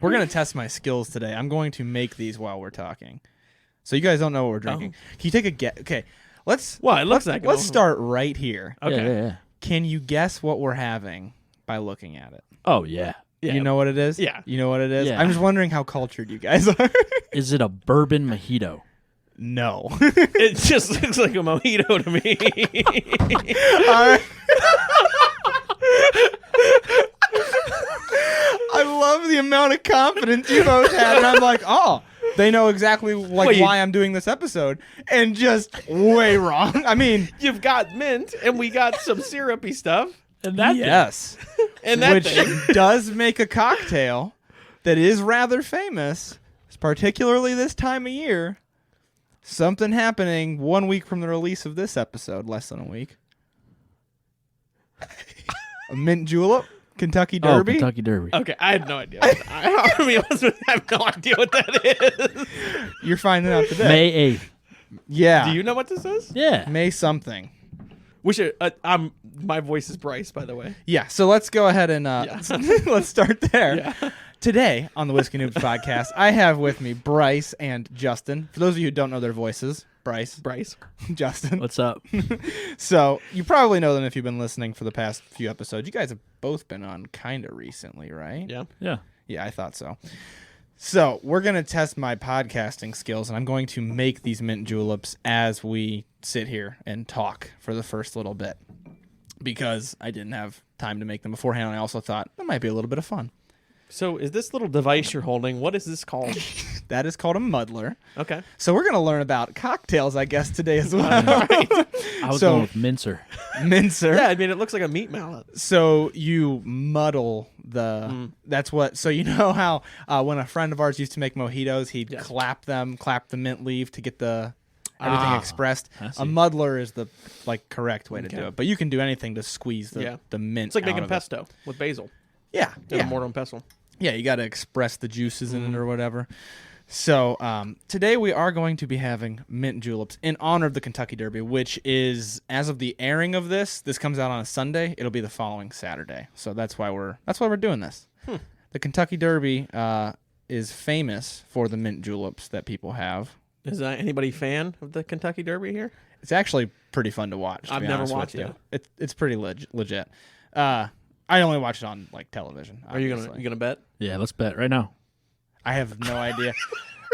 We're going to test my skills today. I'm going to make these while we're talking. So you guys don't know what we're drinking. Can you take a guess? Okay, let's start right here. Okay. Yeah. Can you guess what we're having by looking at it? Oh, yeah. You know what it is? Yeah. You know what it is? Yeah. I'm just wondering how cultured you guys are. Is it a bourbon mojito? No. It just looks like a mojito to me. All right. I love the amount of confidence you both had. And I'm like, oh, they know exactly why I'm doing this episode. And just way wrong. I mean, You've got mint, and we got some syrupy stuff. And that yes. And that Which thing. does make a cocktail that is rather famous, particularly this time of year. Something happening 1 week from the release of this episode, less than a week. A mint julep, Kentucky Derby. Oh, Kentucky Derby. Okay, I had no idea. I have no idea what that is. You're finding out today. May 8th. Yeah. Do you know what this is? Yeah. May something. We should. My voice is Bryce, by the way. Yeah, so let's go ahead and let's start there. Yeah. Today on the Whiskey Noobs podcast, I have with me Bryce and Justin. For those of you who don't know their voices, Bryce, Justin. What's up? So you probably know them if you've been listening for the past few episodes. You guys have both been on kind of recently, right? Yeah. Yeah. Yeah, I thought so. So we're going to test my podcasting skills, and I'm going to make these mint juleps as we sit here and talk for the first little bit because I didn't have time to make them beforehand. And I also thought that might be a little bit of fun. So is this little device you're holding, what is this called? That is called a muddler. Okay. So we're going to learn about cocktails, I guess, today as well. I was going with mincer. Mincer. Yeah, I mean, it looks like a meat mallet. So you muddle the. That's what. So you know how when a friend of ours used to make mojitos, he'd clap the mint leaf to get the everything expressed. A muddler is the correct way to do it, but you can do anything to squeeze the mint. It's like out making of pesto with basil. Yeah, And mortar and pestle. Yeah, you got to express the juices in it or whatever. So today we are going to be having mint juleps in honor of the Kentucky Derby, which is, as of the airing of this comes out on a Sunday. It'll be the following Saturday. So that's why we're doing this. The Kentucky Derby is famous for the mint juleps that people have. Is anybody fan of the Kentucky Derby here? It's actually pretty fun to watch. I've never watched it. It's pretty legit. I only watch it on television. Are you obviously. gonna bet? Yeah, let's bet right now. I have no idea.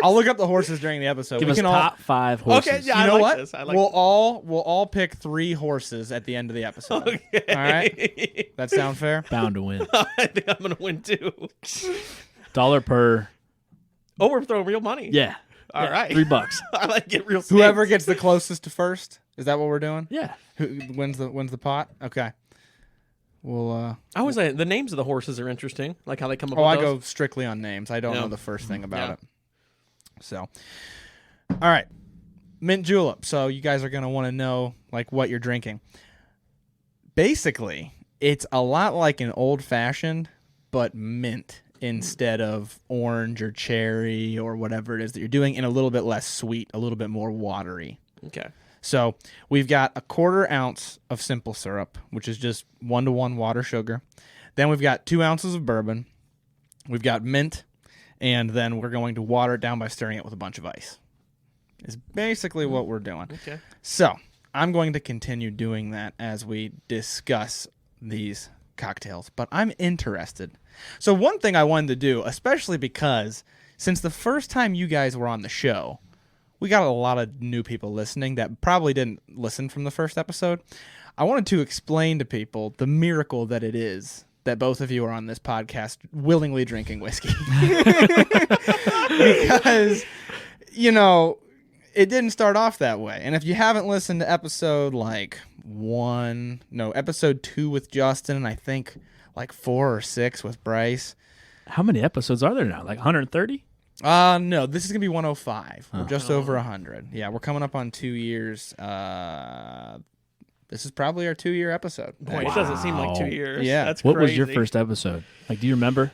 I'll look up the horses during the episode. Give we us can top 5 horses. Okay, yeah, you know I like what? this. I like we'll all pick 3 horses at the end of the episode. Okay. All right. That sound fair? Bound to win. I think I'm gonna win too. $1 per. Oh, we're throwing real money. Yeah. All right. $3. I like it real. Whoever gets the closest to first. Is that what we're doing? Yeah. Who wins the pot? Okay. Well, I always like the names of the horses are interesting, like how they come up. I with those. go strictly on names. I don't No. know the first thing about it. So, all right, mint julep. So you guys are gonna want to know what you're drinking. Basically, it's a lot like an old fashioned, but mint instead of orange or cherry or whatever it is that you're doing, and a little bit less sweet, a little bit more watery. Okay. So we've got a 1/4 ounce of simple syrup, which is just 1-to-1 water sugar. Then we've got 2 ounces of bourbon. We've got mint, and then we're going to water it down by stirring it with a bunch of ice. Is basically what we're doing. Okay. So I'm going to continue doing that as we discuss these cocktails, but I'm interested. So one thing I wanted to do, especially because since the first time you guys were on the show, we got a lot of new people listening that probably didn't listen from the first episode. I wanted to explain to people the miracle that it is that both of you are on this podcast willingly drinking whiskey. Because, it didn't start off that way. And if you haven't listened to episode episode 2 with Justin, and I think 4 or 6 with Bryce. How many episodes are there now? 130? No, this is going to be 105. We're just over 100. Yeah, we're coming up on 2 years. This is probably our 2-year episode. Boy, it doesn't seem like 2 years. Yeah. That's What crazy. was your first episode? Do you remember?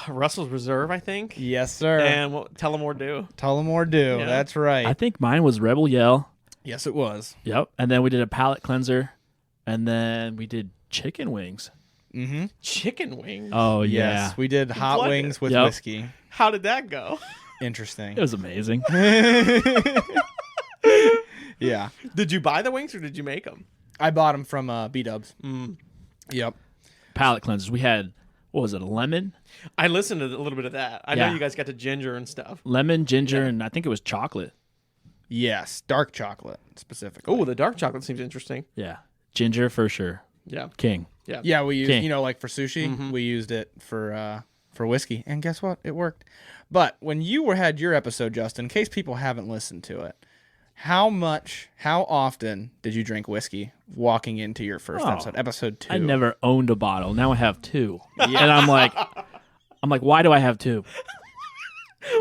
Russell's Reserve, I think. Yes, sir. And Tullamore Dew. Tullamore Dew. Yeah. That's right. I think mine was Rebel Yell. Yes, it was. Yep. And then we did a palate cleanser. And then we did chicken wings. Mm-hmm. Chicken wings. Oh yeah, Yes, we did hot What? wings with Yep. whiskey. How did that go? Interesting. it was amazing. Yeah. Did you buy the wings or did you make them? I bought them from B-Dubs. Mm. Yep. Palate cleansers. We had what was it? A lemon, I listened to a little bit of that. I Yeah. know you guys got to ginger and stuff. lemon, ginger, Yeah. and I think it was chocolate. Yes, dark chocolate specifically. Oh, the dark chocolate seems interesting. Yeah, ginger for sure. Yeah. King. Yeah. Yeah, we used, King. like for sushi, we used it for whiskey, and guess what? It worked. But when you had your episode, Justin, in case people haven't listened to it, how often did you drink whiskey walking into your first Oh, episode 2? I never owned a bottle. Now I have 2, and I'm like, why do I have 2?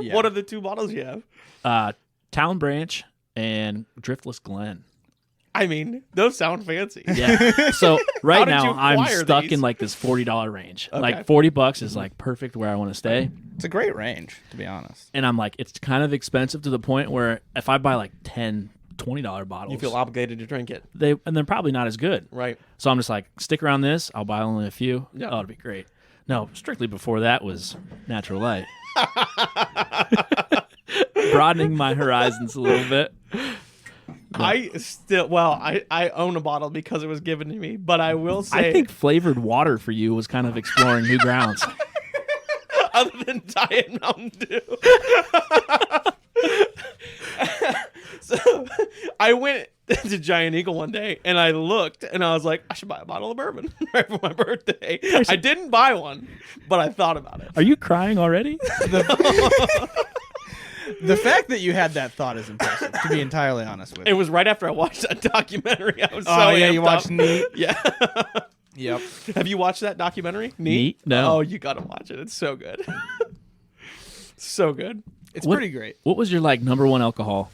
Yeah. What are the 2 bottles you have? Town Branch and Driftless Glen. I mean, those sound fancy. Yeah. So How right did you now I'm acquire stuck these? in like this $40 range. Okay. Like $40 is like perfect where I want to stay. It's a great range, to be honest. And I'm like, it's kind of expensive to the point where if I buy like 10, $20 bottles, You feel obligated to drink it. they're probably not as good. Right. So I'm just like, stick around this. I'll buy only a few. Yeah. Oh, it'll be great. No, strictly before that was Natural Light. Broadening my horizons a little bit. I own a bottle because it was given to me, but I will say I think flavored water for you was kind of exploring new grounds. other than Diet Mountain Dew. So I went to Giant Eagle one day and I looked and I was like, I should buy a bottle of bourbon right for my birthday. I didn't buy one, but I thought about it. Are you crying already? The fact that you had that thought is impressive, to be entirely honest with It you. was right after I watched that documentary. I was so Oh, yeah, amped you watched up. Neat? Yeah. Yep. Have you watched that documentary? Neat? No. Oh, you gotta watch it. It's so good. So good. It's What- pretty great. What was your like number one alcohol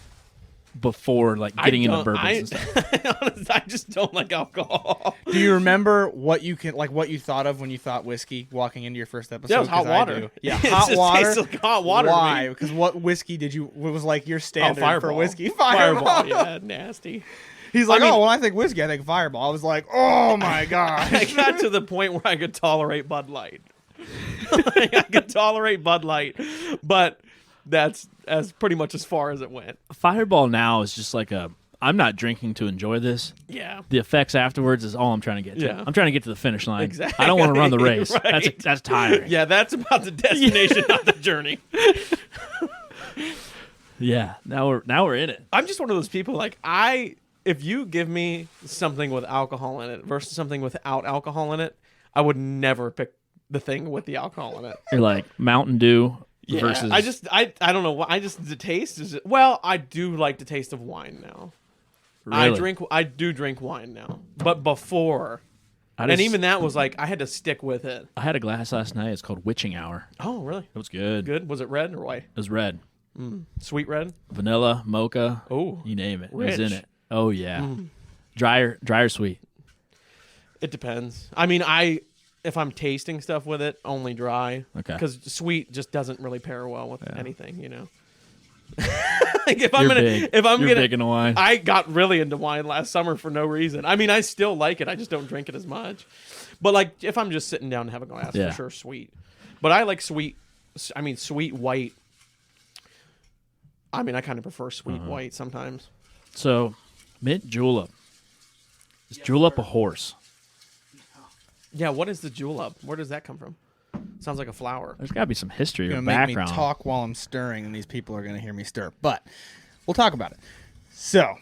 before like getting into don't- bourbons and stuff? Honestly, I just don't like alcohol. Do you remember what you thought of when you thought whiskey walking into your first episode? Yeah, it was hot 'Cause I water. do. Yeah, It hot just water. tastes like hot water to Why? me. Because what whiskey did you? What was like your Oh, standard Fireball. for whiskey? Fireball. Yeah, nasty. He's like, I mean- oh, when I think whiskey, I think Fireball. I was like, oh my gosh. I got to the point where I could tolerate Bud Light. Like, I could tolerate Bud Light, but that's as pretty much as far as it went. Fireball now is just like I'm not drinking to enjoy this. Yeah. The effects afterwards is all I'm trying to get to. Yeah. I'm trying to get to the finish line. Exactly. I don't want to run the race. Right. That's tiring. Yeah, that's about the destination, not the journey. Yeah. Now we're in it. I'm just one of those people if you give me something with alcohol in it versus something without alcohol in it, I would never pick the thing with the alcohol in it. You're like Mountain Dew Yeah, versus I don't know why. The taste is I do like the taste of wine now. Really? I do drink wine now, but before, I and just- even that was like I had to stick with it. I had a glass last night. It's called Witching Hour. Oh, really? It was good. Good. Was it red or white? It was red. Sweet red. Vanilla, mocha. Oh, You name it. It was in Rich. it. Oh yeah. Drier sweet. it depends. I mean, if I'm tasting stuff with it, only dry. Okay. Because sweet just doesn't really pair well with anything, you know. Like if You're big into wine. I got really into wine last summer for no reason. I mean, I still like it. I just don't drink it as much. But like, if I'm just sitting down and have a glass, Yeah. for sure, sweet. But I like sweet. I mean, sweet white. I mean, I kind of prefer sweet white sometimes. So, mint julep. Is julep a horse? Yeah. What is the julep? Where does that come from? Sounds like a flower. There's got to be some history You're or going to make me background. talk while I'm stirring, and these people are going to hear me stir. But we'll talk about it. So,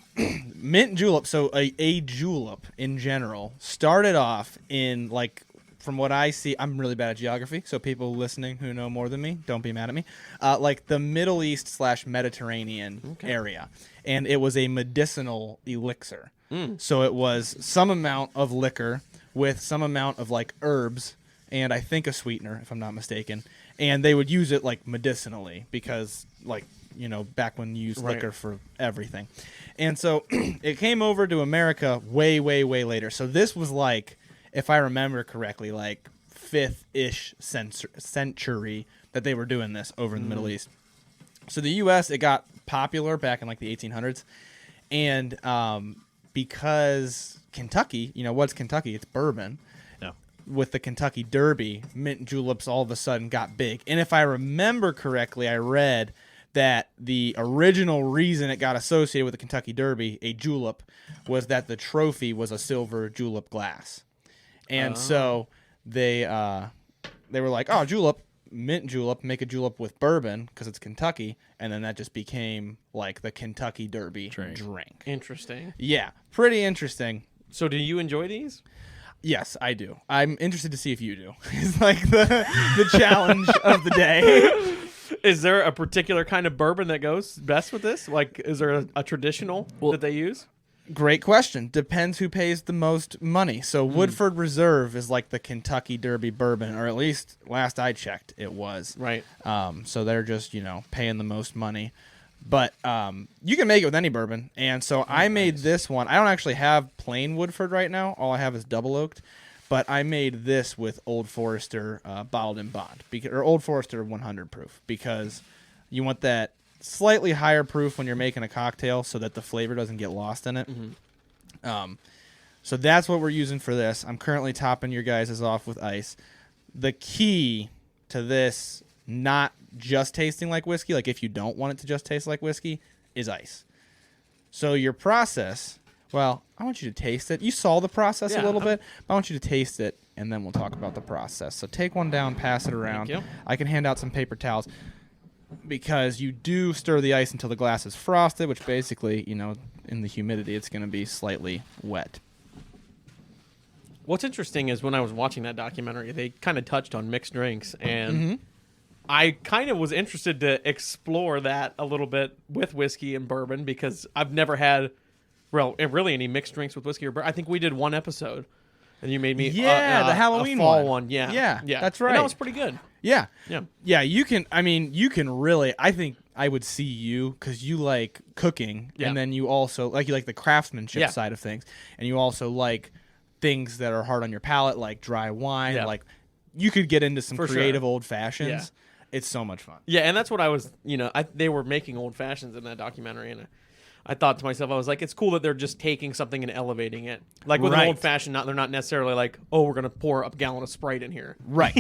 mint julep. So, a julep in general started off in, like, from what I see, I'm really bad at geography, so people listening who know more than me, don't be mad at me. Like the Middle East / Mediterranean area. And it was a medicinal elixir. So it was some amount of liquor with some amount of, like, herbs and I think a sweetener, if I'm not mistaken. And they would use it, like, medicinally because, like, you know, back when you used Right. liquor for everything. And so it came over to America way, way, way later. So this was, like, if I remember correctly, like 5th-ish century that they were doing this over in the Middle East. So the U.S., it got popular back in, like, the 1800s. And because Kentucky, you know, what's Kentucky? It's bourbon. Yeah. with the Kentucky Derby, mint juleps all of a sudden got big. And if I remember correctly, I read that the original reason it got associated with the Kentucky Derby, a julep, was that the trophy was a silver julep glass. And so they were like, oh, julep, mint julep, make a julep with bourbon because it's Kentucky. And then that just became like the Kentucky Derby drink. Interesting. Yeah, pretty interesting. So do you enjoy these? Yes, I do. I'm interested to see if you do. It's like the challenge of the day. Is there a particular kind of bourbon that goes best with this? Like, is there a traditional that they use? Great question. Depends who pays the most money. So Woodford Reserve is like the Kentucky Derby bourbon, or at least last I checked, it was. Right. So they're just, paying the most money. But you can make it with any bourbon. And so I made this one. I don't actually have plain Woodford right now. All I have is double oaked. But I made this with Old Forester bottled in bond, or Old Forester 100 proof, because you want that slightly higher proof when you're making a cocktail so that the flavor doesn't get lost in it. So that's what we're using for this. I'm currently topping your guys' off with ice. The key to this not just tasting like whiskey, like if you don't want it to just taste like whiskey, is ice. So your process... Well, I want you to taste it. You saw the process a little bit, but I want you to taste it, and then we'll talk about the process. So take one down, pass it around. Thank you. I can hand out some paper towels because you do stir the ice until the glass is frosted, which basically, in the humidity, it's going to be slightly wet. What's interesting is when I was watching that documentary, they kind of touched on mixed drinks, and I kind of was interested to explore that a little bit with whiskey and bourbon because I've never had... Well, really any mixed drinks with whiskey or bourbon. I think we did one episode, and you made me the Halloween a fall one. Yeah, that's right. And that was pretty good. Yeah. Yeah. You can really, I think I would see you because you like cooking, and then you also you like the craftsmanship side of things, and you also like things that are hard on your palate, like dry wine. Yeah. Like you could get into some For creative sure. old fashions. Yeah. It's so much fun. Yeah, and that's what I was, they were making old fashions in that documentary, and I thought to myself, I was like, it's cool that they're just taking something and elevating it. Like with an old fashioned, they're not necessarily like, oh, we're going to pour a gallon of Sprite in here. Right.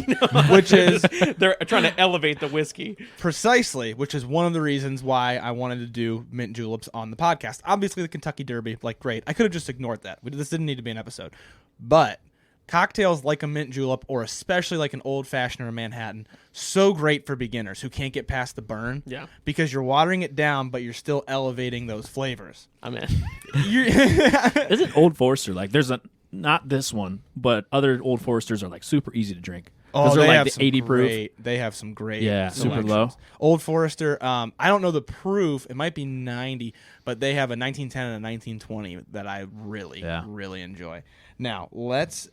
Which is... They're trying to elevate the whiskey. Precisely, which is one of the reasons why I wanted to do mint juleps on the podcast. Obviously, the Kentucky Derby, great. I could have just ignored that. This didn't need to be an episode. But cocktails like a mint julep, or especially like an old fashioned or a Manhattan, so great for beginners who can't get past the burn. Yeah. Because you're watering it down, but you're still elevating those flavors. I'm in. Isn't Old Forester there's not this one, but other Old Foresters are super easy to drink. Oh, they're they have the some 80 great, proof. They have some great super selections. low. Old Forester, I don't know the proof. It might be 90, but they have a 1910 and a 1920 that I really enjoy. Now, let's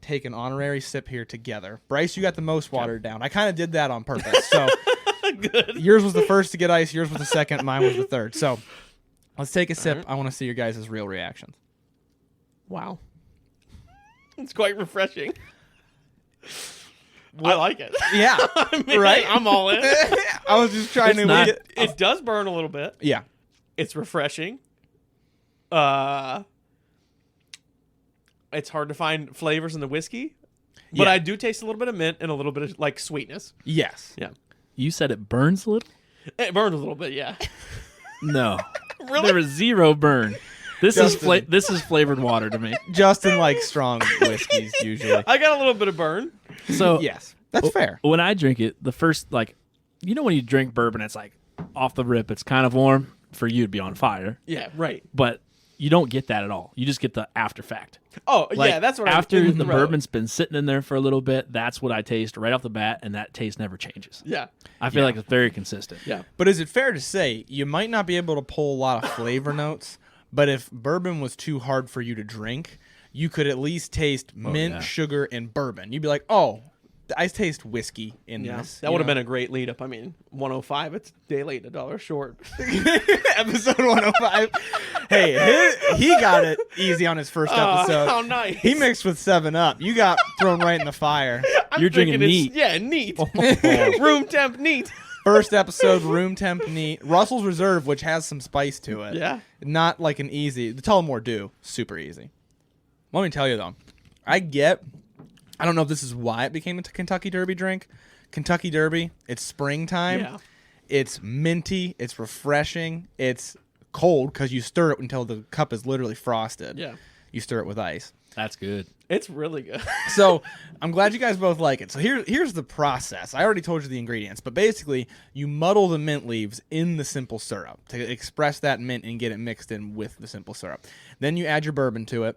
take an honorary sip here together. Bryce, you got the most watered down. I kind of did that on purpose. So Good. Yours was the first to get ice. Yours was the second. Mine was the third. So let's take a sip. right. I want to see your guys' real reactions. Wow. It's quite refreshing. I like it. Yeah. I mean, right? I'm all in. I was just trying to not- get It does burn a little bit. Yeah. It's refreshing. It's hard to find flavors in the whiskey, but Yeah. I do taste a little bit of mint and a little bit of sweetness. Yes. Yeah, You said it burns a little? it burns a little bit. Yeah, No. Really? There was zero burn. This Justin. this is flavored water to me. Justin likes strong whiskeys usually. I got a little bit of burn. So Yes. That's fair. when I drink it, the first when you drink bourbon, it's off the rip, it's kind of warm. For you, it'd be on fire, Yeah, right. but you don't get that at all. You just get the after fact. Oh, yeah, that's what after in the throat. bourbon's been sitting in there for a little bit. That's what I taste right off the bat, and that taste never changes. Yeah, I feel like it's very consistent. yeah. But is it fair to say you might not be able to pull a lot of flavor notes, but if bourbon was too hard for you to drink, you could at least taste mint, yeah. sugar, and bourbon. You'd be like, oh, I taste whiskey in Yeah, this. that would have been a great lead up. I mean, 105, it's day late, $1 short. episode 105. Hey, he got it easy on his first episode. How nice. He mixed with 7-Up. You got thrown right in the fire. You're drinking thinking it's- neat. Yeah, neat. Room temp neat. First episode, room temp neat. Russell's Reserve, which has some spice to it. Yeah. Not like an easy. The Tullamore Dew, super easy. Let me tell you though, I get I don't know if this is why it became a Kentucky Derby drink. Kentucky Derby, it's springtime. Yeah. It's minty. It's refreshing. It's cold because you stir it until the cup is literally frosted. Yeah. You stir it with ice. That's good. It's really good. So I'm glad you guys both like it. So here's the process. I already told you the ingredients, but basically you muddle the mint leaves in the simple syrup to express that mint and get it mixed in with the simple syrup. Then you add your bourbon to it.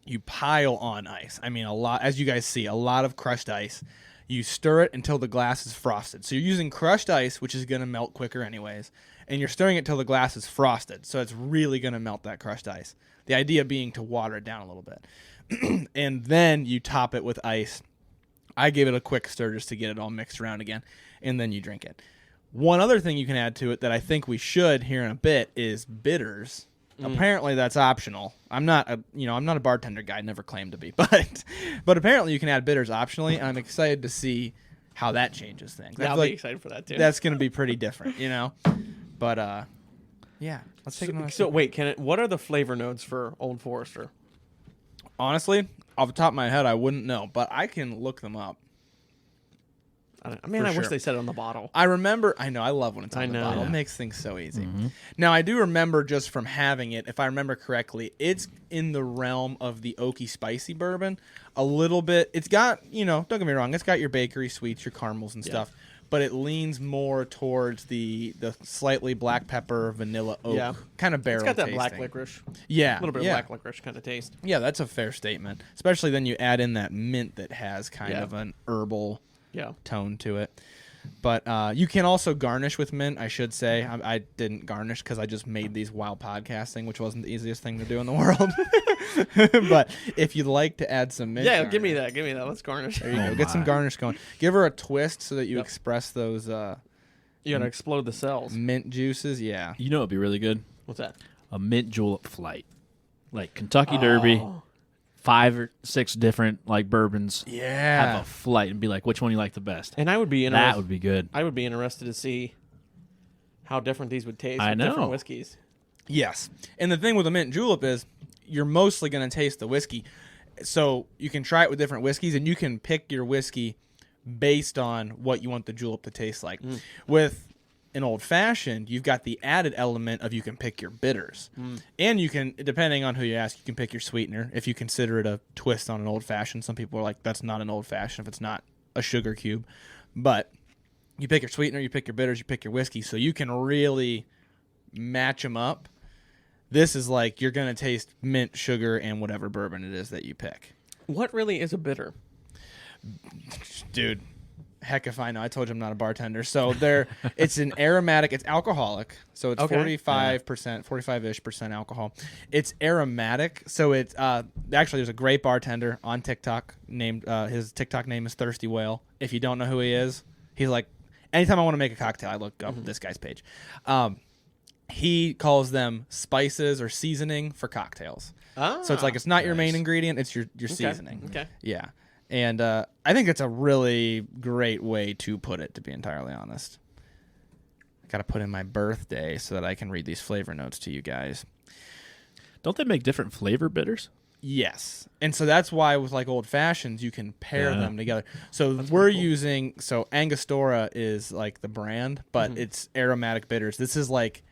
You pile on ice. I mean, a lot, as you guys see, a lot of crushed ice. You stir it until the glass is frosted. So you're using crushed ice, which is going to melt quicker anyways, and you're stirring it till the glass is frosted. So it's really going to melt that crushed ice. The idea being to water it down a little bit. And then you top it with ice. I give it a quick stir just to get it all mixed around again, and then you drink it. One other thing you can add to it that I think we should here in a bit is bitters. Apparently that's optional. I'm not a bartender guy, never claimed to be, but apparently you can add bitters optionally, and I'm excited to see how that changes things. Yeah, I'll be excited for that too. That's going to be pretty different, But yeah, let's take another So sip. wait, what are the flavor notes for Old Forester? Honestly, off the top of my head, I wouldn't know, but I can look them up. I mean, For I wish sure. they said it on the bottle. I remember. I know. I love when it's on the know. bottle. Yeah. It makes things so easy. Now, I do remember just from having it, if I remember correctly, it's in the realm of the oaky spicy bourbon. A little bit. It's got, don't get me wrong, it's got your bakery sweets, your caramels and stuff, but it leans more towards the slightly black pepper, vanilla oak, kind of barrel It's got that tasting. black licorice. Yeah. A little bit yeah. of black licorice kind of taste. Yeah, that's a fair statement. Especially then you add in that mint that has kind of an herbal Yeah. tone to it. But you can also garnish with mint, I should say. I didn't garnish because I just made these while podcasting, which wasn't the easiest thing to do in the world. But if you'd like to add some mint, Yeah, garnish, give me that. Give me that. Let's garnish. There you Oh go. Get some my. garnish going. Give her a twist so that you Yep. express those You gotta explode the cells. mint juices. Yeah. You know it'd be really good? What's that? A mint julep flight. Like Kentucky Derby, 5 or 6 different like bourbons. Yeah. Have a flight and be like, which one you like the best? And I would be That interested. would be good. I would be interested to see how different these would taste I with know. different whiskeys. Yes. And the thing with a mint julep is you're mostly going to taste the whiskey. So you can try it with different whiskeys, and you can pick your whiskey based on what you want the julep to taste like. With an old fashioned, you've got the added element of you can pick your bitters. And you can, depending on who you ask, you can pick your sweetener if you consider it a twist on an old fashioned. Some people are like, that's not an old fashioned if it's not a sugar cube. But you pick your sweetener, you pick your bitters, you pick your whiskey, so you can really match them up. This is like you're going to taste mint, sugar, and whatever bourbon it is that you pick. What really is a bitter? Dude, heck if I know. I told you I'm not a bartender. So it's an aromatic. It's alcoholic. So it's Okay. 45%, 45-ish percent alcohol. It's aromatic. So it's actually there's a great bartender on TikTok named his TikTok name is Thirsty Whale. If you don't know who he is, he's like anytime I want to make a cocktail, I look up this guy's page. He calls them spices or seasoning for cocktails. So it's like it's not your main nice. ingredient, it's your seasoning. Okay. Yeah. And I think it's a really great way to put it, to be entirely honest. I got to put in my birthday so that I can read these flavor notes to you guys. Don't they make different flavor bitters? Yes. And so that's why with like old fashions, you can pair Yeah. them together. So we're using, Angostura is like the brand, but it's aromatic bitters. This is like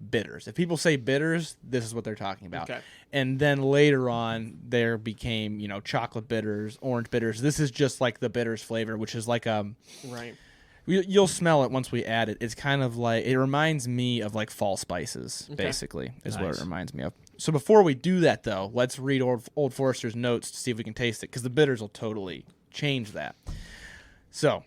bitters. If people say bitters, this is what they're talking about. Okay. And then later on, there became, chocolate bitters, orange bitters. This is just like the bitters flavor, which is like Right. you'll smell it once we add it. It's kind of like, it reminds me of like fall spices, basically, is what it Nice. reminds me of. So before we do that, though, let's read Old Forester's notes to see if we can taste it, because the bitters will totally change that. So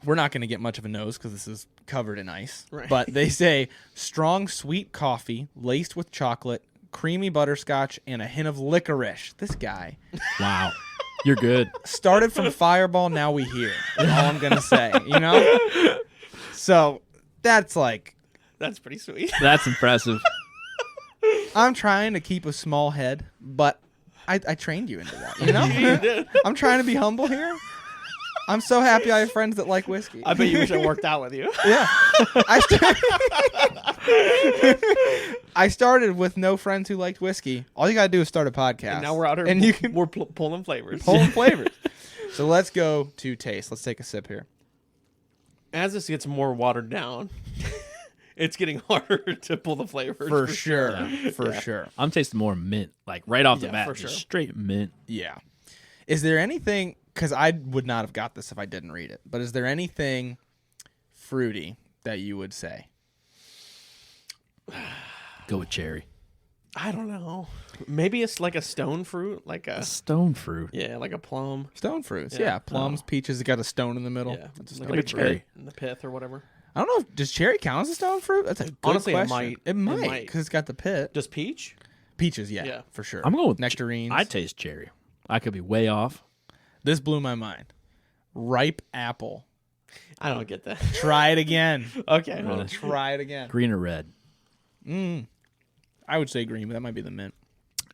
we're not going to get much of a nose because this is covered in ice. Right. But they say strong sweet coffee laced with chocolate, creamy butterscotch, and a hint of licorice. This guy Wow. You're good. started from Fireball, now we here. That's all I'm going to say, So that's like, That's pretty sweet. That's impressive. I'm trying to keep a small head, but I trained you into that, You did. I'm trying to be humble here. I'm so happy I have friends that like whiskey. I bet you wish I worked out with you. Yeah. I started with no friends who liked whiskey. All you got to do is start a podcast. And now we're out here and you can we're pulling flavors. pull flavors. So let's go to taste. Let's take a sip here. As this gets more watered down, it's getting harder to pull the flavors. For sure. Yeah. For sure. I'm tasting more mint, like right off the Yeah, bat, for just sure. straight mint. Yeah. Is there anything, because I would not have got this if I didn't read it, but is there anything fruity that you would say? Go with cherry. I don't know. Maybe it's like a stone fruit, like a Stone fruit. like a plum. Stone fruits. Yeah. Yeah. Plums, peaches, it got a stone in the middle. Yeah, It's just like like a a cherry. pith, and the pith or whatever. I don't know. Does cherry count as a stone fruit? That's a good Honestly, it question. might. It It might, might. because it's got the pit. Does peach? Peaches, yeah, Yeah. for sure. I'm going with nectarines. I taste cherry. I could be way off. This blew my mind. Ripe apple. I don't get that. Try it again. Okay. Really? Try it again. Green or red? I would say green, but that might be the mint.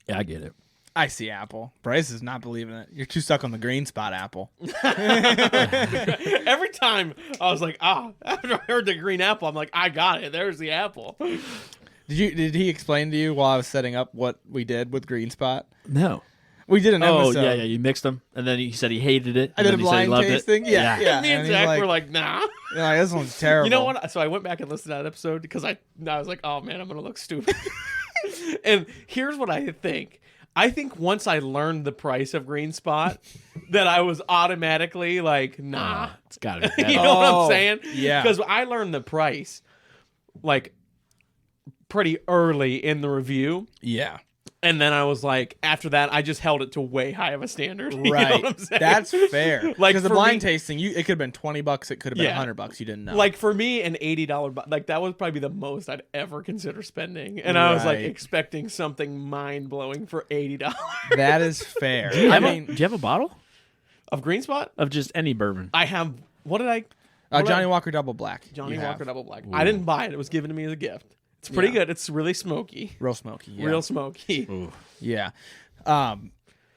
Yeah, I get it. I see apple. Bryce is not believing it. You're too stuck on the green spot apple. Every time I was like, after I heard the green apple, I'm like, I got it. There's the apple. Did he explain to you while I was setting up what we did with green spot? No. We did an Oh, episode. yeah. You mixed them, and then he said he hated it. I and did a then he said he blind loved tasting. it. Yeah. Me and and he's Zach like, were like, nah. you're like, this one's terrible. You know what? So I went back and listened to that episode because I was like, oh man, I'm gonna look stupid. And here's what I think. I think once I learned the price of Green Spot, that I was automatically like, nah. It's got to be You better. know what Oh, I'm saying? yeah. Because I learned the price like pretty early in the review. Yeah. And then I was like, after that, I just held it to way high of a standard. You know Right. what I'm saying? That's fair. Like, Because the for blind me- tasting, it could have been $20. It could have been Yeah. $100. You didn't know. Like for me, an $80 like that was probably the most I'd ever consider spending, and I was like Right. expecting something mind blowing for $80 that is fair. Do you I have mean, do you have a bottle of Green Spot. of just any bourbon? I have. What did I? what did Johnny I- Walker Double Black. Johnny you Walker have. Double Black. I didn't buy it. It was given to me as a gift. It's pretty Yeah. good. It's really smoky. Real smoky. Yeah. Real smoky. Ooh. Yeah.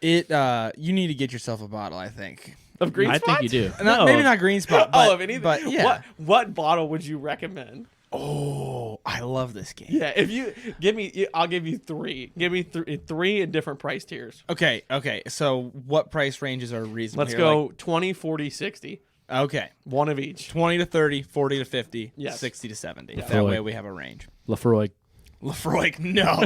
You need to get yourself a bottle, I think. Of Green I Spot? think you do. Maybe not Green Spot, but, Oh, of anything. but yeah. What bottle would you recommend? Oh, I love this game. Yeah, if you give me, I'll give you three. Give me three in different price tiers. Okay. So what price ranges are reasonable? Let's here? go 20, 40, 60. Okay. One of each. 20 to 30, 40 to 50, Yes. 60 to 70. Yeah. That way we have a range. Lafroy. Lafroy, no.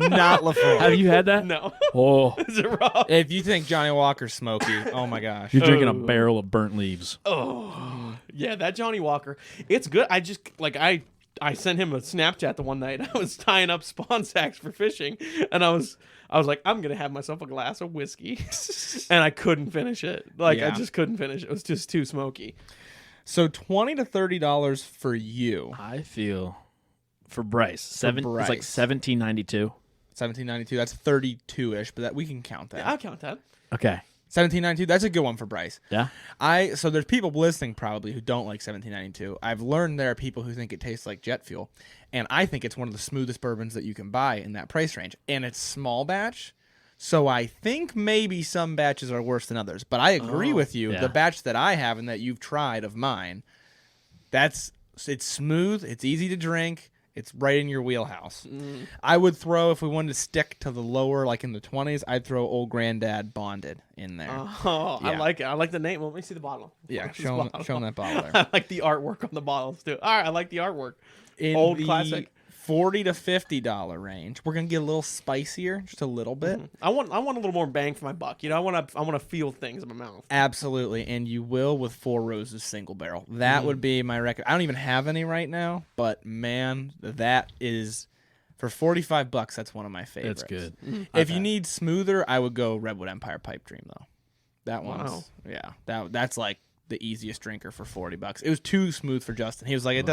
Not Lafroy. Have you had that? No. Oh, Is it rough? If you think Johnny Walker's smoky, oh my gosh. you're drinking a Oh. barrel of burnt leaves. Oh, yeah, that Johnny Walker. It's good. I just like I sent him a Snapchat the one night. I was tying up spawn sacks for fishing, and I was like, I'm gonna have myself a glass of whiskey, and I couldn't finish it. Like I Yeah. just couldn't finish it. It was just too smoky. So $20 to $30 for you. I feel for Bryce, it's like Bryce. $17.92. $17.92. That's 32-ish, but that we can count that. Yeah, I'll count that. Okay. $17.92. That's a good one for Bryce. Yeah. So there's people listening probably who don't like $17.92. I've learned there are people who think it tastes like jet fuel, and I think it's one of the smoothest bourbons that you can buy in that price range. And it's small batch, so I think maybe some batches are worse than others. But I agree with you. yeah. The batch that I have and that you've tried of mine, it's smooth. It's easy to drink. It's right in your wheelhouse. I would throw, if we wanted to stick to the lower, like in the 20s, I'd throw Old Granddad Bonded in there. Oh, I Yeah. like it. I like the name. Well, let me see the bottle. Yeah, Where's the show 'em bottle? that bottle there. I like the artwork on the bottles too. All right, I like the artwork. In Old the classic. $40 to $50 range. We're gonna get a little spicier, just a little bit. I want a little more bang for my buck. You know, I want to feel things in my mouth. Absolutely, and you will with Four Roses single barrel. That would be my record. I don't even have any right now, but man, that is for $45. That's one of my favorites. That's good. If you need smoother, I would go Redwood Empire Pipe Dream though. That one's Wow. yeah. That's like the easiest drinker for $40. It was too smooth for Justin. He was like,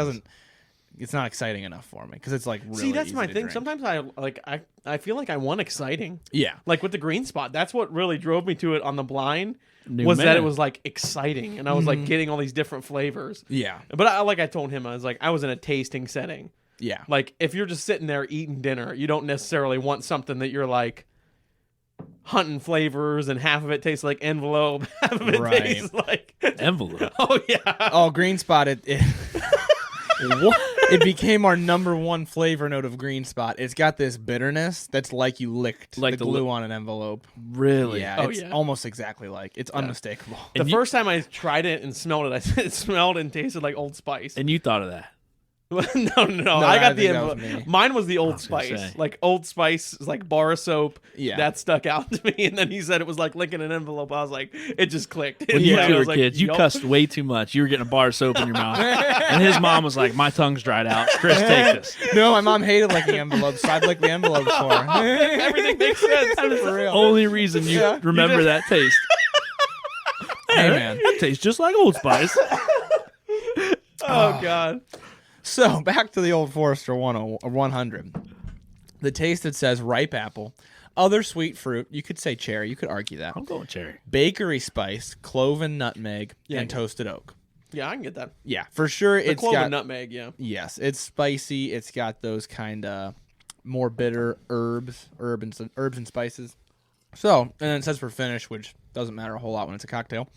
it's not exciting enough for me because it's like really. See, that's easy my to thing. drink. Sometimes I feel like I want exciting. Yeah. Like with the Green Spot, that's what really drove me to it on the blind. New was that man. it was like exciting, and I was like getting all these different flavors. Yeah. But I told him, I was in a tasting setting. Yeah. Like if you're just sitting there eating dinner, you don't necessarily want something that you're like hunting flavors and half of it tastes like envelope, half of it Right. tastes like Envelope. oh yeah. Oh, Green Spot. It it became our number one flavor note of Green Spot. It's got this bitterness that's like you licked Like the glue on an envelope. Really? Yeah, Oh, it's yeah. almost exactly like. It's unmistakable. The first time I tried it and smelled it, it smelled and tasted like Old Spice. And you thought of that. No. I I got the think that was envelope. me. Mine was the Old was gonna Spice. say. Like Old Spice, like bar soap. Yeah. That stuck out to me. And then he said it was like licking an envelope. I was like, it just clicked. When you I two were was like, kids, you yup. cussed way too much. You were getting a bar of soap in your mouth. And his mom was like, my tongue's dried out. Chris, take this. No, my mom hated licking envelopes, so I'd lick the envelopes for her. Everything makes sense. For real. Only reason you Yeah. remember that taste. Hey, man. That tastes just like Old Spice. Oh, God. So back to the Old Forester 100. The taste, it says ripe apple, other sweet fruit. You could say cherry. You could argue that. I'm going cherry. Bakery spice, clove and nutmeg, Yeah. and toasted oak. Yeah, I can get that. Yeah, for sure. The It's clove got and nutmeg, yeah. yes, it's spicy. It's got those kind of more bitter herbs and spices. So, and then it says for finish, which doesn't matter a whole lot when it's a cocktail.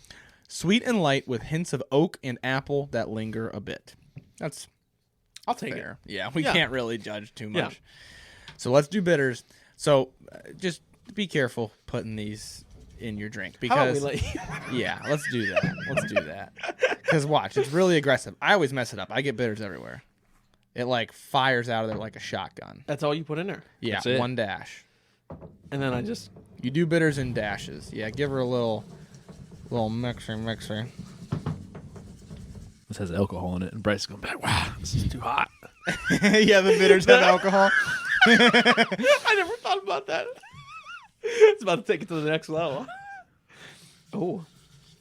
Sweet and light with hints of oak and apple that linger a bit. That's I'll take fair. Yeah, we Yeah. can't really judge too Yeah. much. So let's do bitters. So just be careful putting these in your drink it. How about we because let you? yeah, let's do that. Let's do that. Because watch, it's really aggressive. I always mess it up. I get bitters everywhere. It like fires out of there like a shotgun. That's all you put in there. Yeah, That's it. one dash. And then I just... You do bitters in dashes. Yeah, give her a little mixer. This has alcohol in it. And Bryce is going back, wow, this is too hot. Yeah, the bitters have alcohol. I never thought about that. It's about to take it to the next level. Oh,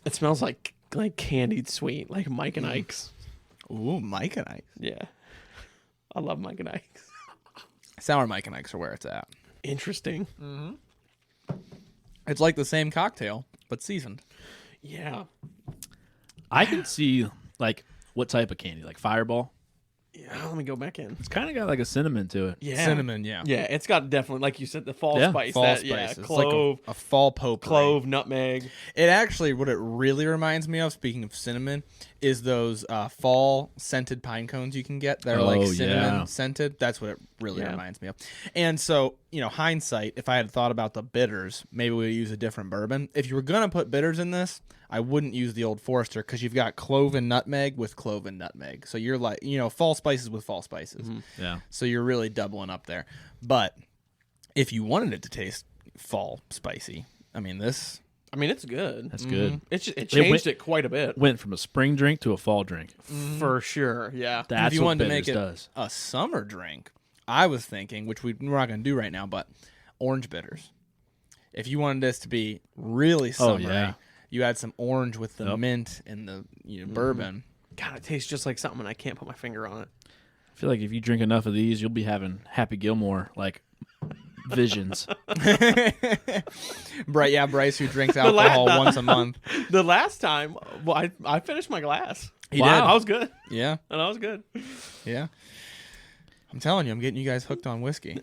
it smells like candied sweet, like Mike and Ike's. Ooh, Mike and Ike's. Yeah, I love Mike and Ike's. Sour Mike and Ike's are where it's at. Interesting. It's like the same cocktail, but seasoned. Yeah, I can see, like, what type of candy? Like Fireball? yeah. Let me go back in. It's kind of got, like, a cinnamon to it. Yeah, Cinnamon, yeah. Yeah, it's got definitely, like you said, the fall Yeah, spice. Fall that, spices. Yeah, It's clove, like a fall potpourri. clove, nutmeg. It actually, what it really reminds me of, speaking of cinnamon, is those fall scented pine cones you can get. They're like Oh, cinnamon yeah. scented. That's what it really Yeah. reminds me of. And so, hindsight, if I had thought about the bitters, maybe we would use a different bourbon. If you were going to put bitters in this, I wouldn't use the Old Forester because you've got clove and nutmeg with clove and nutmeg. So you're like, fall spices with fall spices. Yeah. So you're really doubling up there. But if you wanted it to taste fall spicy, I mean, this... I mean, it's good. That's good. It changed it quite a bit. Went from a spring drink to a fall drink. For sure, yeah. That's if you what wanted to bitters make it does. a summer drink, I was thinking, which we're not going to do right now, but orange bitters. If you wanted this to be really summery, yeah. you add some orange with the Yep. mint and the bourbon. God, it tastes just like something, and I can't put my finger on it. I feel like if you drink enough of these, you'll be having Happy Gilmore, like, visions. Bryce, who drinks la- alcohol the- once a month. The last time, well, I finished my glass. He Wow. did. I was good, Yeah, and I was good. yeah. I'm telling you, I'm getting you guys hooked on whiskey.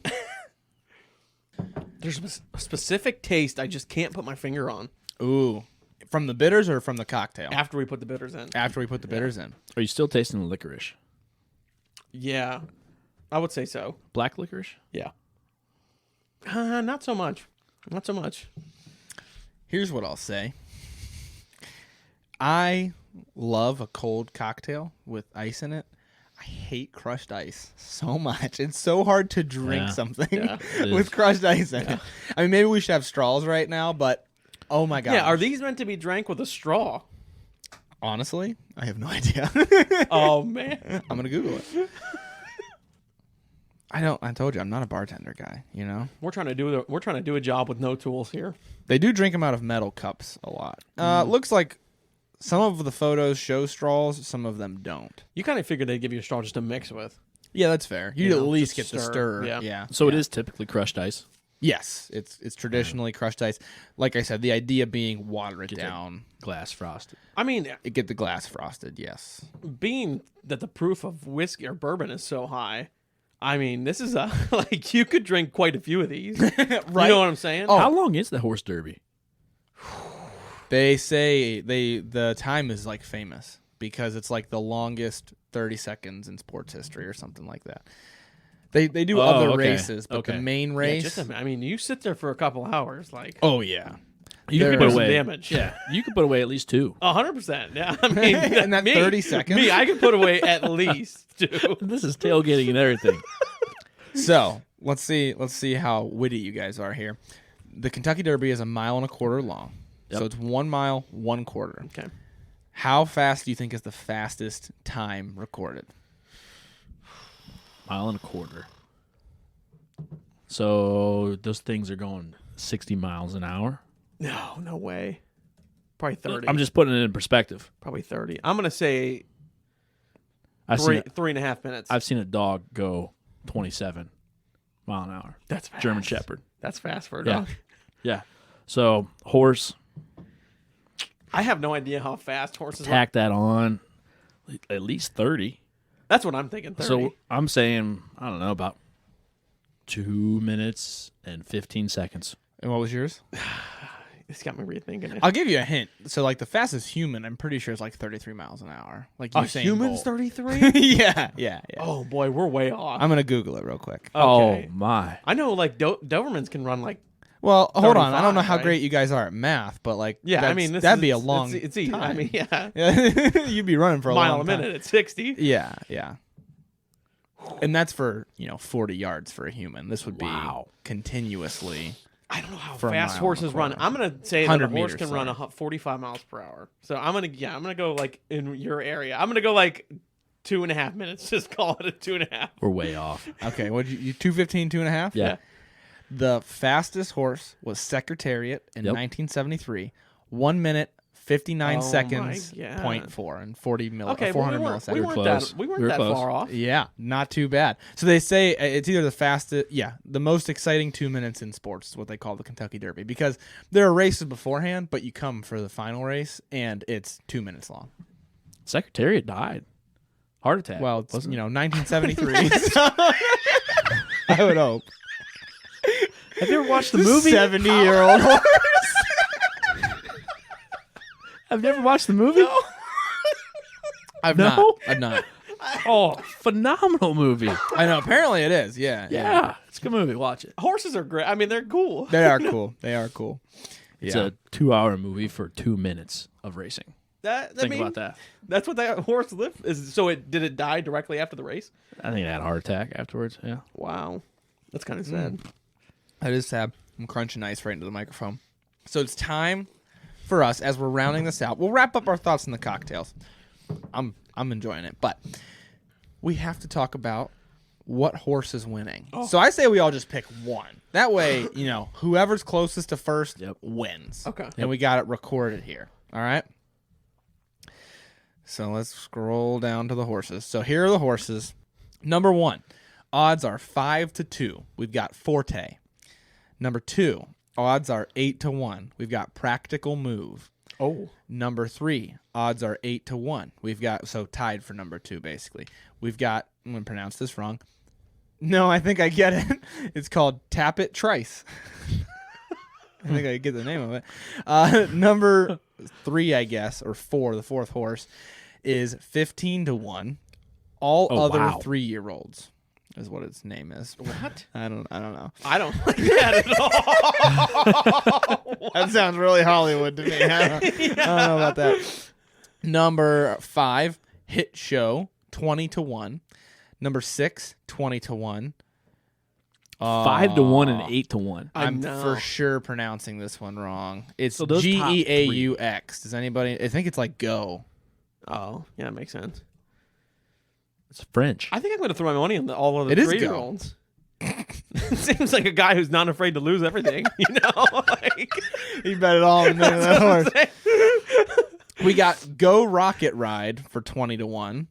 There's a specific taste I just can't put my finger on Ooh. From the bitters or from the cocktail? after we put the bitters in. After we put the bitters in. Are you still tasting the licorice? Yeah, I would say so. Black licorice? Yeah. Not so much. Not so much. Here's what I'll say. I love a cold cocktail with ice in it. I hate crushed ice so much. It's so hard to drink Yeah. something Yeah, it with is. crushed ice in it. I mean, maybe we should have straws right now, but oh my god. Yeah, are these meant to be drank with a straw? Honestly, I have no idea. Oh man. I'm gonna Google it. I told you I'm not a bartender guy, We're trying to do a job with no tools here. They do drink them out of metal cups a lot. Looks like some of the photos show straws, some of them don't. You kind of figured they'd give you a straw just to mix with. Yeah, that's fair. You'd You at know, least get just the stir. stir. Yeah. So it is typically crushed ice. Yes, it's traditionally crushed ice. Like I said, the idea being water it Get that down, Glass frosted. I mean, get the glass frosted. Yes. being that the proof of whiskey or bourbon is so high, I mean, this is like you could drink quite a few of these. Right. You know what I'm saying? Oh. How long is the horse derby? They say the time is like famous because it's like the longest 30 seconds in sports history or something like that. They do other races, but the main race. You sit there for a couple hours, like. Oh yeah. You can put away damage. Yeah, you can put away at least 2. 100%. Yeah, I mean, in that 30 seconds. Me, I can put away at least 2. This is tailgating and everything. So let's see how witty you guys are here. The Kentucky Derby is 1.25 miles long, so it's 1 mile 1/4. Okay. How fast do you think is the fastest time recorded? 1.25 miles. So those things are going 60 miles an hour. No way. Probably 30. I'm just putting it in perspective. Probably 30. I'm gonna say I've 3.5 minutes. I've seen a dog go 27 mile an hour. That's fast. German Shepherd. That's fast for a dog. Yeah. So horse. I have no idea how fast horses Tack that on. At least 30. That's what I'm thinking. 30. So I'm saying, I don't know, about 2 minutes and 15 seconds. And what was yours? It's got me rethinking it. I'll give you a hint. So, like, the fastest human, I'm pretty sure is like 33 miles an hour. Like Usain human's Bolt. 33? Yeah. Oh boy, we're way off. I'm gonna Google it real quick. Okay. Oh my! I know, like Dobermans can run like. Well, hold on. I don't know 35, how right? great you guys are at math, but like, Yeah, I mean, that'd be a long. It's easy. time. I mean, yeah, You'd be running for a mile long a time. minute at 60. Yeah. And that's for 40 yards for a human. This would be Wow. continuously. I don't know how For a fast mile horses and a run. quarter. I'm gonna say that a 100 horse meters, can run sorry. 45 miles per hour. So I'm gonna go like in your area. I'm gonna go like 2.5 minutes. Just call it a 2.5. We're way off. Okay, what you 2:15, 2.5? Yeah. The fastest horse was Secretariat in 1973. 1 minute 59 Oh seconds. my God. 0.4 and 400 we milliseconds. weren't close. that we weren't We were that close. far off. Yeah, not too bad. So they say it's either the fastest, the most exciting 2 minutes in sports is what they call the Kentucky Derby, because there are races beforehand, but you come for the final race and it's 2 minutes long. Secretariat died. Heart attack. Well, it's, wasn't it? 1973. so I would hope. Have you ever watched the movie? 70-year-old horse. Have you ever watched the movie? I've No? not. I've not. Oh, phenomenal movie. I know. Apparently it is. Yeah. Yeah, it's a good movie. Watch it. Horses are great. I mean, they're cool. They are cool. They are cool. It's Yeah. a 2-hour movie for 2 minutes of racing. Think About that. That's what that horse lived. So did it die directly after the race? I think it had a heart attack afterwards. Yeah. Wow, that's kind of sad. That is sad. I'm crunching ice right into the microphone. So it's time for us, as we're rounding this out. We'll wrap up our thoughts on the cocktails. I'm enjoying it, but we have to talk about what horse is winning. Oh. So I say we all just pick one. That way, whoever's closest to first wins. Okay. And we got it recorded here. All right. So let's scroll down to the horses. So here are the horses. Number 1, odds are 5-2. We've got Forte. Number 2, odds are 8-1. We've got Practical Move. Oh, Number 3, odds are 8-1. We've got, so tied for number 2, basically. We've got, I'm going to pronounce this wrong. No, I think I get it. It's called Tap It Trice. I think I get the name of it. Number 3, I guess, or 4, the fourth horse, is 15-1. All other wow. 3-year-olds is what its name is. what? I don't know. I don't like that at all. That sounds really Hollywood to me. I don't know about that. Number 5, Hit Show, 20-1. Number 6, 20-1. 5-1 and 8-1. I'm know. for sure pronouncing this one wrong. It's So those top Geaux. Does anybody? I think it's like go. Oh, yeah, that makes sense. It's French. I think I'm going to throw my money on all of the It is 3-year-olds. Seems like a guy who's not afraid to lose everything. Like, You bet it all on that horse. We got Go Rocket Ride for 20-1.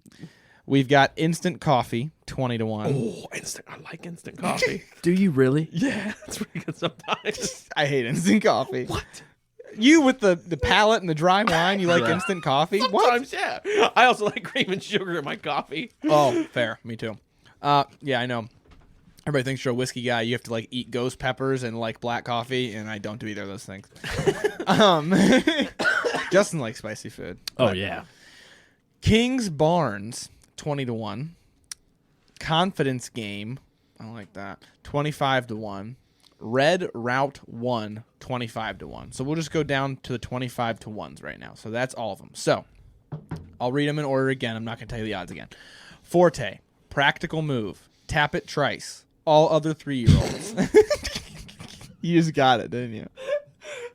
We've got Instant Coffee, 20-1. oh, instant! I like instant coffee. Do you really? Yeah, it's pretty good sometimes. I hate instant coffee. What? You with the palate and the dry wine, you like Yeah. instant coffee? What? Sometimes, yeah. I also like cream and sugar in my coffee. Oh, fair. Me too. Yeah, I know. Everybody thinks you're a whiskey guy. You have to like eat ghost peppers and like black coffee, and I don't do either of those things. Justin likes spicy food. Oh, But yeah. King's Barnes, 20-1. Confidence Game, I don't like that, 25-1. Red Route 1, 25-1. So we'll just go down to the 25-1s right now. So that's all of them. So I'll read them in order again. I'm not going to tell you the odds again. Forte, Practical Move, Tap It Trice, all other 3-year-olds. You just got it, didn't you?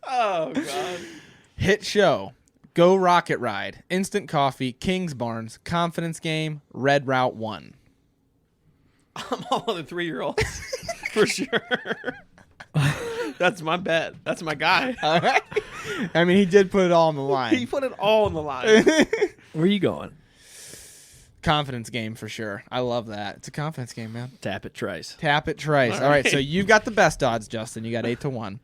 Oh, God. Hit Show, Go Rocket Ride, Instant Coffee, King's Barnes, Confidence Game, Red Route 1. I'm all of the 3-year-olds. For sure. That's my bet. That's my guy. All right. I mean, he did put it all on the He line. put it all on the line. Where are you going? Confidence Game for sure. I love that. It's a confidence game, man. Tap it, Trice. Tap it, Trice. All right, so you've got the best odds, Justin. You got 8-1.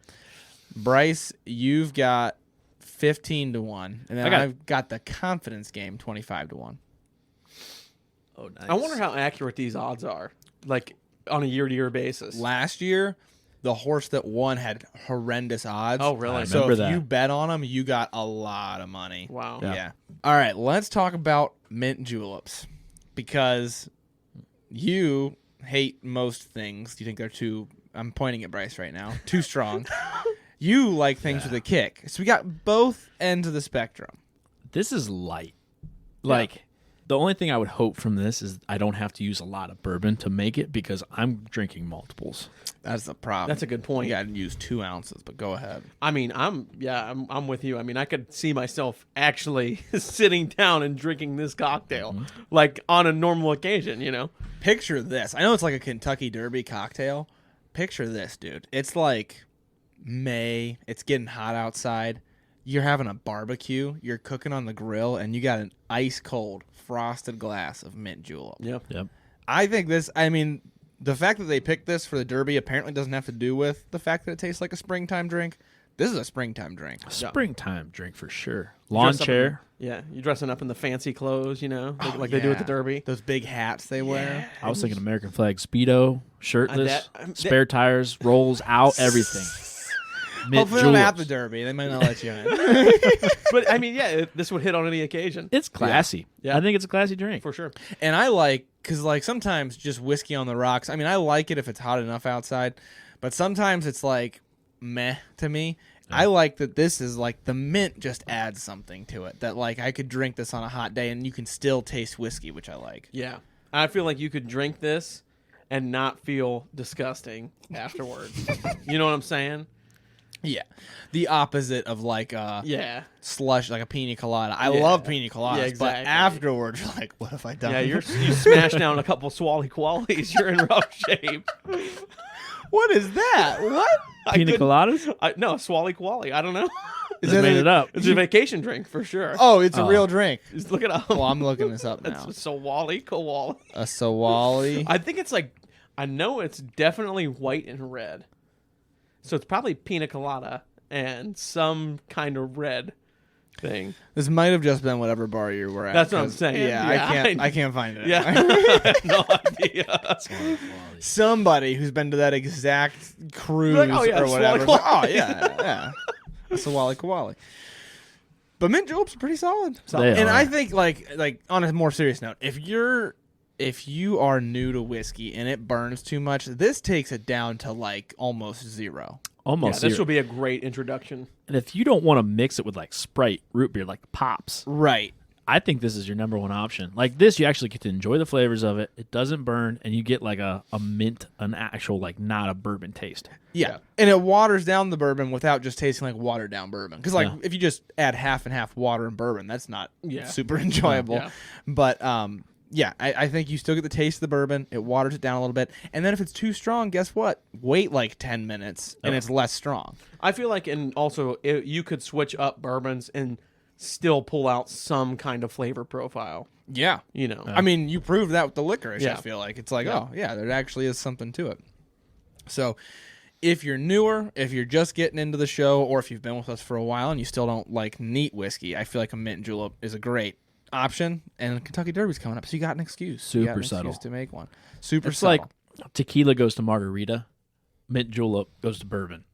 Bryce, you've got 15-1, and then I've got the Confidence Game 25-1. Oh, nice. I wonder how accurate these odds are, like on a year-to-year basis. Last year, the horse that won had horrendous odds. Oh, really? I So remember if that. you bet on them, you got a lot of money. Wow. Yeah. All right, let's talk about Mint Juleps, because you hate most things. You think they're too, I'm pointing at Bryce right now, too strong. You like things with a kick. So we got both ends of the spectrum. This is light. Like, the only thing I would hope from this is I don't have to use a lot of bourbon to make it because I'm drinking multiples. That's the problem. That's a good point. You got to use 2 ounces, but go ahead. I mean, I'm with you. I mean, I could see myself actually sitting down and drinking this cocktail, like on a normal occasion. You know, Picture this. I know it's like a Kentucky Derby cocktail. Picture this, dude. It's like May. It's getting hot outside. You're having a barbecue. You're cooking on the grill, and you got an ice cold frosted glass of mint julep. Yep. I think this. I mean, the fact that they picked this for the Derby apparently doesn't have to do with the fact that it tastes like a springtime drink. This is a springtime drink. Springtime drink for sure. Lawn Dress up chair. Yeah, you're dressing up in the fancy clothes, you know, like they do at the Derby. Those big hats they wear. I was thinking American flag Speedo, shirtless, that- spare tires, rolls out, everything. Mint Hopefully not at Juleps. the Derby. They might not let you in. But I mean, yeah, this would hit on any occasion It's classy. Yeah. I think it's a classy drink. for sure. And I like, because like sometimes just whiskey on the rocks. I mean, I like it if it's hot enough outside, but sometimes it's like meh to me. I like that this is like the mint just adds something to it that like I could drink this on a hot day and you can still taste whiskey, which I like. Yeah, I feel like you could drink this and not feel disgusting afterwards. You know what I'm saying? Yeah. The opposite of like Yeah. slush, like a pina colada. I Yeah. love pina coladas, Yeah, but exactly. afterwards you're like, what have I done? Yeah, you smash down a couple Swally Qualies, you're in rough shape. What is that? What? Pina coladas? No, Swally Quali. I don't know. Just made it up. It's a vacation drink for sure. Oh, it's a real drink. Just look it up. Well, I'm looking this up now. It's Swally Quali. A Sawali. I think it's like, I know it's definitely white and red. So it's probably pina colada and some kind of red thing. This might have just been whatever bar you were at. That's what I'm 'cause, saying. Yeah, Yeah, I can't find it. Yeah. I have no idea. Somebody who's been to that exact cruise Like, oh, yeah, or whatever. Swally Like, oh Quali. yeah. A Sawali Kawali. But mint juleps are pretty solid. They And are. I think like on a more serious note, if you are new to whiskey and it burns too much, this takes it down to like almost zero. Almost This zero. will be a great introduction. And if you don't want to mix it with like Sprite, root beer, like Pops, Right. I think this is your number one option. Like this, you actually get to enjoy the flavors of it. It doesn't burn, and you get like a mint, an actual like not a bourbon taste. Yeah. And it waters down the bourbon without just tasting like watered down bourbon. Because like Yeah. if you just add half and half water and bourbon, that's not Yeah. super enjoyable. Yeah. But yeah, I think you still get the taste of the bourbon. It waters it down a little bit. And then if it's too strong, guess what? Wait like 10 minutes and it's less strong. I feel like, and also you could switch up bourbons and still pull out some kind of flavor profile. Yeah. You know, I mean, you proved that with the licorice, I Yeah. feel like. It's like, oh, yeah, there actually is something to it. So if you're newer, if you're just getting into the show, or if you've been with us for a while and you still don't like neat whiskey, I feel like a mint julep is a great option. And Kentucky Derby's coming up, so you got an excuse. You got Super an subtle. excuse to make one. Super It's subtle. like tequila goes to margarita, mint julep goes to bourbon.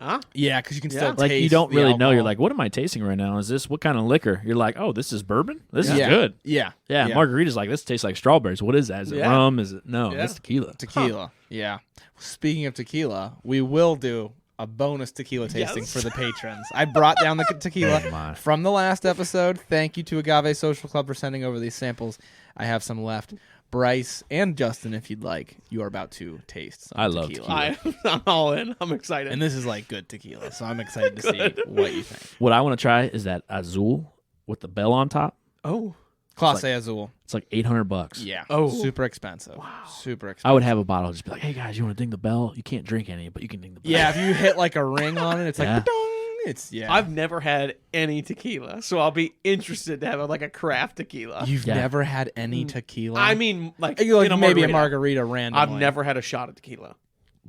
Huh? Yeah, because you can still Like taste you don't the really know. You're alcohol. like, what am I tasting right now? Is this what kind of liquor? You're like, oh, this is bourbon. This is Yeah. good. Yeah. Yeah, margarita's like this tastes like strawberries. What is that? Is it Yeah. rum? Is it no? Yeah. That's tequila. Tequila. Yeah. Speaking of tequila, we will do a bonus tequila tasting Yes. for the patrons. I brought down the tequila Oh, my. from the last episode. Thank you to Agave Social Club for sending over these samples. I have some left. Bryce and Justin, if you'd like, you are about to taste some I love tequila. I'm all in. I'm excited. And this is like good tequila, so I'm excited to see what you think. What I want to try is that Azul with the bell on top. oh, Clase Azul. It's like $800. Yeah. Oh. Super expensive. Wow. Super expensive. I would have a bottle. Just be like, hey guys, you want to ding the bell? You can't drink any, but you can ding the bell. Yeah, if you hit like a ring on it, it's like, Yeah. ba-dong. It's, yeah. I've never had any tequila, so I'll be interested to have like a craft tequila. You've Yeah. never had any tequila? I mean, like, You're like in a maybe margarita. a margarita randomly. I've never had a shot of tequila.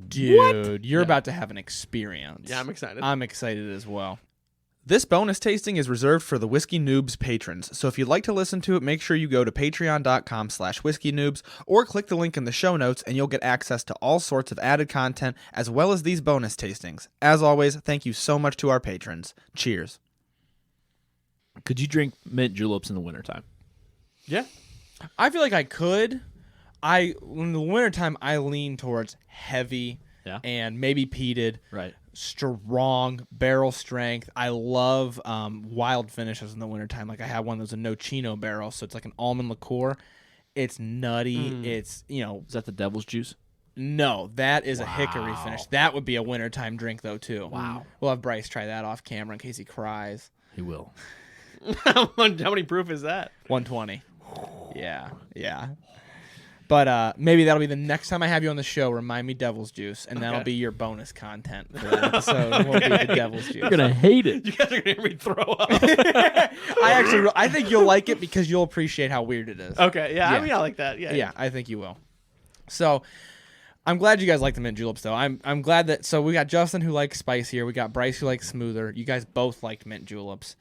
Dude, you're Yeah. about to have an experience. Yeah, I'm excited. I'm excited as well. This bonus tasting is reserved for the Whiskey Noobs patrons, so if you'd like to listen to it, make sure you go to patreon.com/whiskeynoobs or click the link in the show notes and you'll get access to all sorts of added content as well as these bonus tastings. As always, thank you so much to our patrons. Cheers. Could you drink mint juleps in the wintertime? yeah. I feel like I could. In the wintertime, I lean towards heavy Yeah. and maybe peated. Right. Strong barrel strength. I love wild finishes in the wintertime. Like I have one that's a Nocino barrel, so it's like an almond liqueur. It's nutty. It's, Is that the devil's juice? no, that is a hickory Wow. finish. That would be a wintertime drink though too. Wow. We'll have Bryce try that off camera in case he cries. He will. How many proof is that? 120. Yeah. But maybe that'll be the next time I have you on the show. Remind me Devil's Juice, and that'll Okay. be your bonus content for that episode. Will be the Devil's Juice. You're gonna hate it. You guys are gonna hear me throw up. I think you'll like it because you'll appreciate how weird it is. Okay, yeah, Yeah. I mean, I like that. Yeah, Yeah, I think you will. So, I'm glad you guys like the mint juleps, though. I'm glad that. So we got Justin who likes spicier. We got Bryce who likes smoother. You guys both liked mint juleps.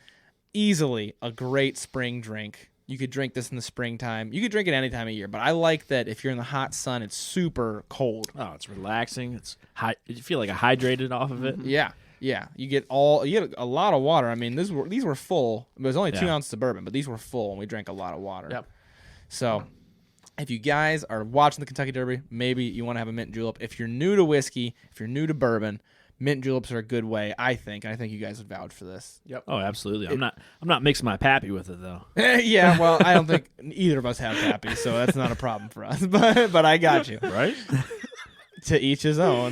Easily a great spring drink. You could drink this in the springtime. You could drink it any time of year, but I like that if you're in the hot sun, it's super cold. Oh, it's relaxing. It's high. You feel like hydrated off of it. Yeah. You get a lot of water. I mean, these were full. It was only 2 Yeah. ounces of bourbon, but these were full, and we drank a lot of water. Yep. So, if you guys are watching the Kentucky Derby, maybe you want to have a mint julep. If you're new to whiskey, if you're new to bourbon, mint juleps are a good way, I think. And I think you guys would vouch for this. Yep. Oh, absolutely. I'm not mixing my pappy with it though. Yeah, well, I don't think either of us have happy, so that's not a problem for us. But I got you. Right? To each his own.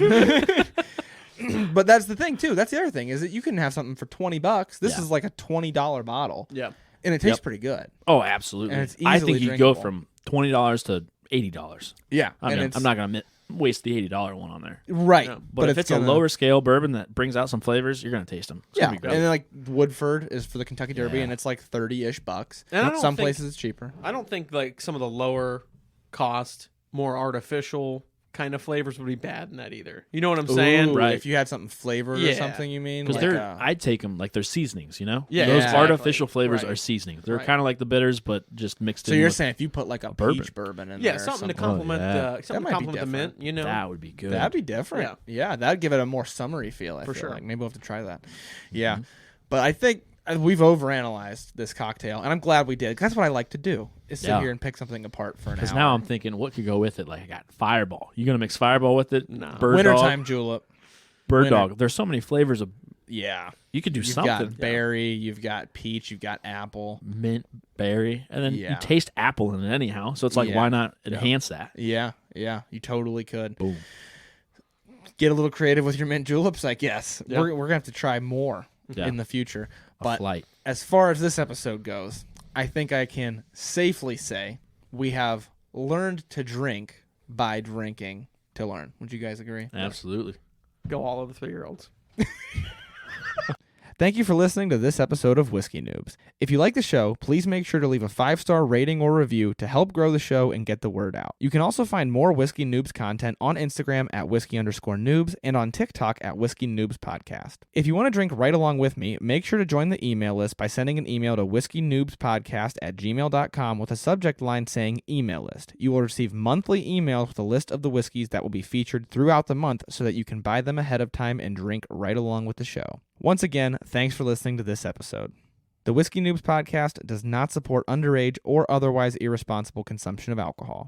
But that's the thing too. That's the other thing is that you can have something for $20. This Yeah. is like a $20 bottle, Yeah. and it tastes Yep. pretty good. Oh, absolutely. And it's I easily think you go drinkable. from $20 to $80. Yeah, I'm not gonna waste the $80 one on there. right. Yeah. But if it's a lower scale bourbon that brings out some flavors, you're gonna taste them. It's yeah, gonna be and great. then like Woodford is for the Kentucky Derby, Yeah. and it's like $30-ish bucks. And I don't Some think- places it's cheaper. I don't think like some of the lower cost, more artificial kind of flavors would be bad in that either. You know what I'm saying? Ooh, Right. If you had something flavored or Yeah. something, you mean? Because Like, I'd take them like they're seasonings, you know? Yeah, Those exactly. artificial flavors Right. are seasonings. They're Right. kind of like the bitters, but just mixed so in you're with saying if you put like a bourbon. peach bourbon in Yeah, there, or something to something, complement yeah. That something might to be complement the mint. different. You know, that would be good. that'd be different. Yeah, that'd give it a more summery feel. I For feel sure. like maybe we'll have to try that. Yeah, Mm-hmm. but I think we've overanalyzed this cocktail, and I'm glad we did. 'Cause that's what I like to do: is sit Yeah. here and pick something apart for an hour. Because now I'm thinking, what could go with it? Like I got Fireball. You gonna mix Fireball with it? No. Bird wintertime dog. julep. Bird winter. dog. There's so many flavors of. Yeah, You could do you've something. got berry, you've got peach, you've got apple. Mint, berry, and then Yeah. you taste apple in it anyhow. So it's like, Yeah. why not enhance that? Yeah, you totally could. Boom. Get a little creative with your mint juleps, I guess. Yeah. We're gonna have to try more Yeah. in the future. A But flight. as far as this episode goes, I think I can safely say we have learned to drink by drinking to learn. Would you guys agree? Absolutely. go all over the 3-year-olds. Thank you for listening to this episode of Whiskey Noobs. If you like the show, please make sure to leave a 5-star rating or review to help grow the show and get the word out. You can also find more Whiskey Noobs content on Instagram at whiskey_noobs and on TikTok at Whiskey Noobs Podcast. If you want to drink right along with me, make sure to join the email list by sending an email to whiskeynoobspodcast@gmail.com with a subject line saying email list. You will receive monthly emails with a list of the whiskeys that will be featured throughout the month so that you can buy them ahead of time and drink right along with the show. Once again, thanks for listening to this episode. The Whiskey Noobs Podcast does not support underage or otherwise irresponsible consumption of alcohol.